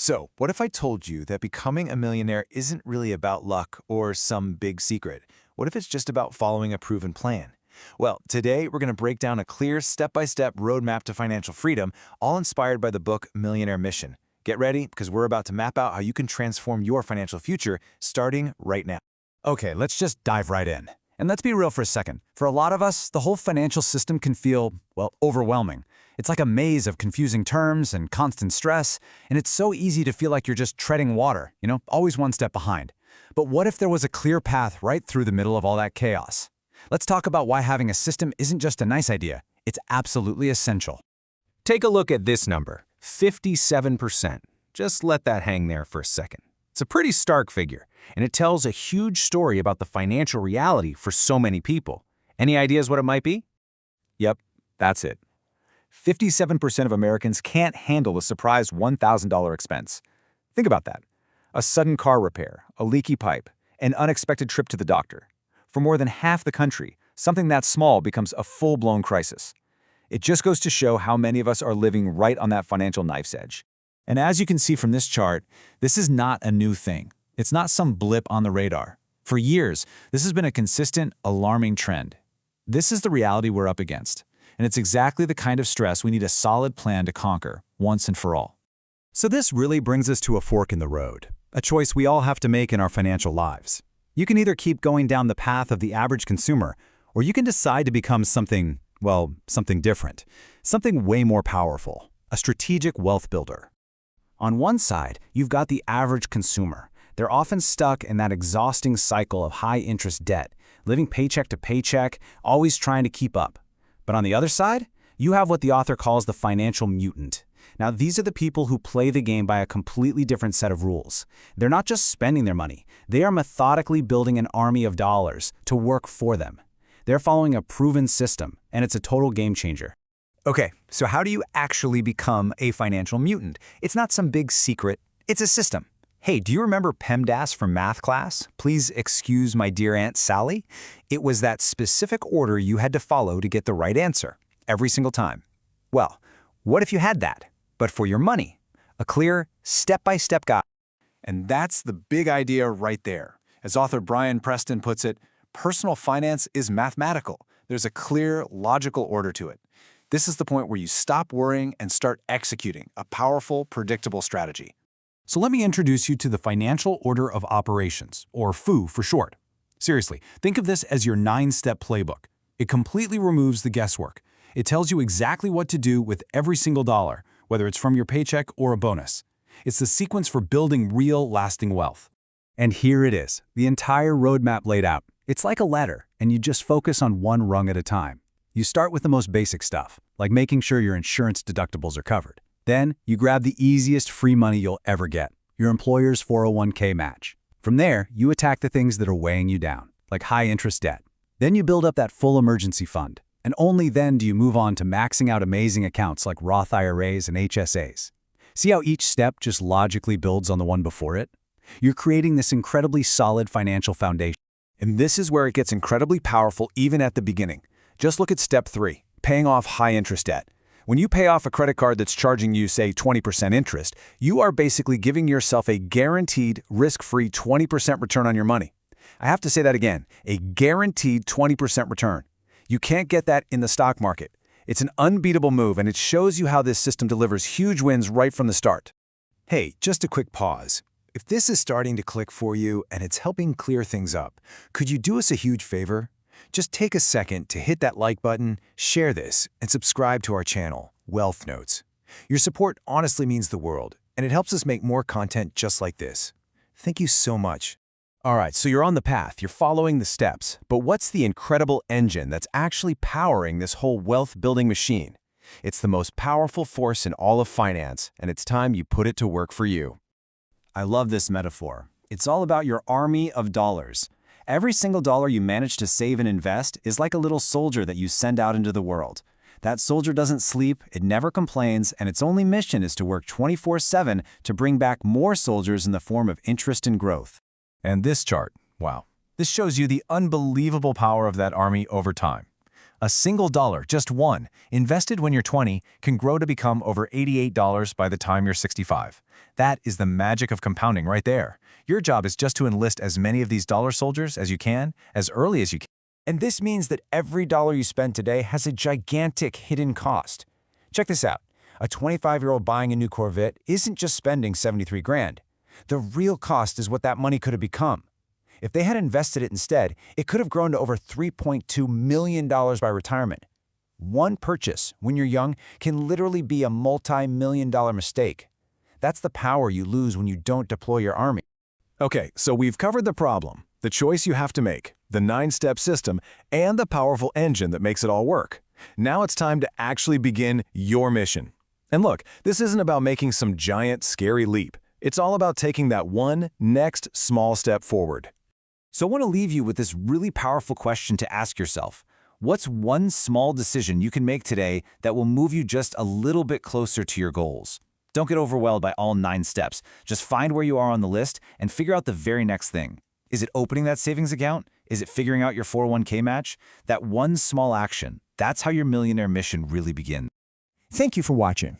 So, what if I told you that becoming a millionaire isn't really about luck or some big secret? What if it's just about following a proven plan? Well, today we're going to break down a clear step-by-step roadmap to financial freedom, all inspired by the book Millionaire Mission. Get ready, because we're about to map out how you can transform your financial future starting right now. Okay, let's just dive right in. And let's be real for a second. For a lot of us, the whole financial system can feel, well, overwhelming. It's like a maze of confusing terms and constant stress, and it's so easy to feel like you're just treading water, always one step behind. But what if there was a clear path right through the middle of all that chaos? Let's talk about why having a system isn't just a nice idea, it's absolutely essential. Take a look at this number, 57%. Just let that hang there for a second. It's a pretty stark figure, and it tells a huge story about the financial reality for so many people. Any ideas what it might be? Yep, that's it. 57% of Americans can't handle a surprise $1,000 expense. Think about that. A sudden car repair, a leaky pipe, an unexpected trip to the doctor. For more than half the country, something that small becomes a full-blown crisis. It just goes to show how many of us are living right on that financial knife's edge. And as you can see from this chart, this is not a new thing. It's not some blip on the radar. For years, this has been a consistent, alarming trend. This is the reality we're up against. And it's exactly the kind of stress we need a solid plan to conquer, once and for all. So this really brings us to a fork in the road, a choice we all have to make in our financial lives. You can either keep going down the path of the average consumer, or you can decide to become something different, something way more powerful, a strategic wealth builder. On one side, you've got the average consumer. They're often stuck in that exhausting cycle of high-interest debt, living paycheck to paycheck, always trying to keep up. But on the other side, you have what the author calls the financial mutant. Now, these are the people who play the game by a completely different set of rules. They're not just spending their money. They are methodically building an army of dollars to work for them. They're following a proven system, and it's a total game changer. Okay, so how do you actually become a financial mutant? It's not some big secret. It's a system. Hey, do you remember PEMDAS from math class? Please excuse my dear Aunt Sally. It was that specific order you had to follow to get the right answer, every single time. Well, what if you had that, but for your money? A clear, step-by-step guide. And that's the big idea right there. As author Brian Preston puts it, personal finance is mathematical. There's a clear, logical order to it. This is the point where you stop worrying and start executing a powerful, predictable strategy. So let me introduce you to the Financial Order of Operations, or FOO for short. Seriously, think of this as your 9-step playbook. It completely removes the guesswork. It tells you exactly what to do with every single dollar, whether it's from your paycheck or a bonus. It's the sequence for building real, lasting wealth. And here it is, the entire roadmap laid out. It's like a ladder, and you just focus on one rung at a time. You start with the most basic stuff, like making sure your insurance deductibles are covered. Then, you grab the easiest free money you'll ever get, your employer's 401k match. From there, you attack the things that are weighing you down, like high-interest debt. Then you build up that full emergency fund, and only then do you move on to maxing out amazing accounts like Roth IRAs and HSAs. See how each step just logically builds on the one before it? You're creating this incredibly solid financial foundation. And this is where it gets incredibly powerful even at the beginning. Just look at step 3, paying off high-interest debt. When you pay off a credit card that's charging you, say, 20% interest, you are basically giving yourself a guaranteed, risk-free 20% return on your money. I have to say that again, a guaranteed 20% return. You can't get that in the stock market. It's an unbeatable move, and it shows you how this system delivers huge wins right from the start. Hey, just a quick pause. If this is starting to click for you and it's helping clear things up, could you do us a huge favor? Just take a second to hit that like button, share this, and subscribe to our channel, Wealth Notes. Your support honestly means the world, and it helps us make more content just like this. Thank you so much. All right, so you're on the path, you're following the steps, but what's the incredible engine that's actually powering this whole wealth-building machine? It's the most powerful force in all of finance, and it's time you put it to work for you. I love this metaphor. It's all about your army of dollars. Every single dollar you manage to save and invest is like a little soldier that you send out into the world. That soldier doesn't sleep, it never complains, and its only mission is to work 24/7 to bring back more soldiers in the form of interest and growth. And this chart, wow, this shows you the unbelievable power of that army over time. A single dollar, just one, invested when you're 20, can grow to become over $88 by the time you're 65. That is the magic of compounding right there. Your job is just to enlist as many of these dollar soldiers as you can, as early as you can. And this means that every dollar you spend today has a gigantic hidden cost. Check this out. A 25-year-old buying a new Corvette isn't just spending 73 grand. The real cost is what that money could have become. If they had invested it instead, it could have grown to over $3.2 million by retirement. One purchase, when you're young, can literally be a multi-million-dollar mistake. That's the power you lose when you don't deploy your army. Okay, so we've covered the problem, the choice you have to make, the 9-step system, and the powerful engine that makes it all work. Now it's time to actually begin your mission. And look, this isn't about making some giant, scary leap. It's all about taking that one next small step forward. So I want to leave you with this really powerful question to ask yourself. What's one small decision you can make today that will move you just a little bit closer to your goals? Don't get overwhelmed by all 9 steps. Just find where you are on the list and figure out the very next thing. Is it opening that savings account? Is it figuring out your 401k match? That one small action, that's how your millionaire mission really begins. Thank you for watching.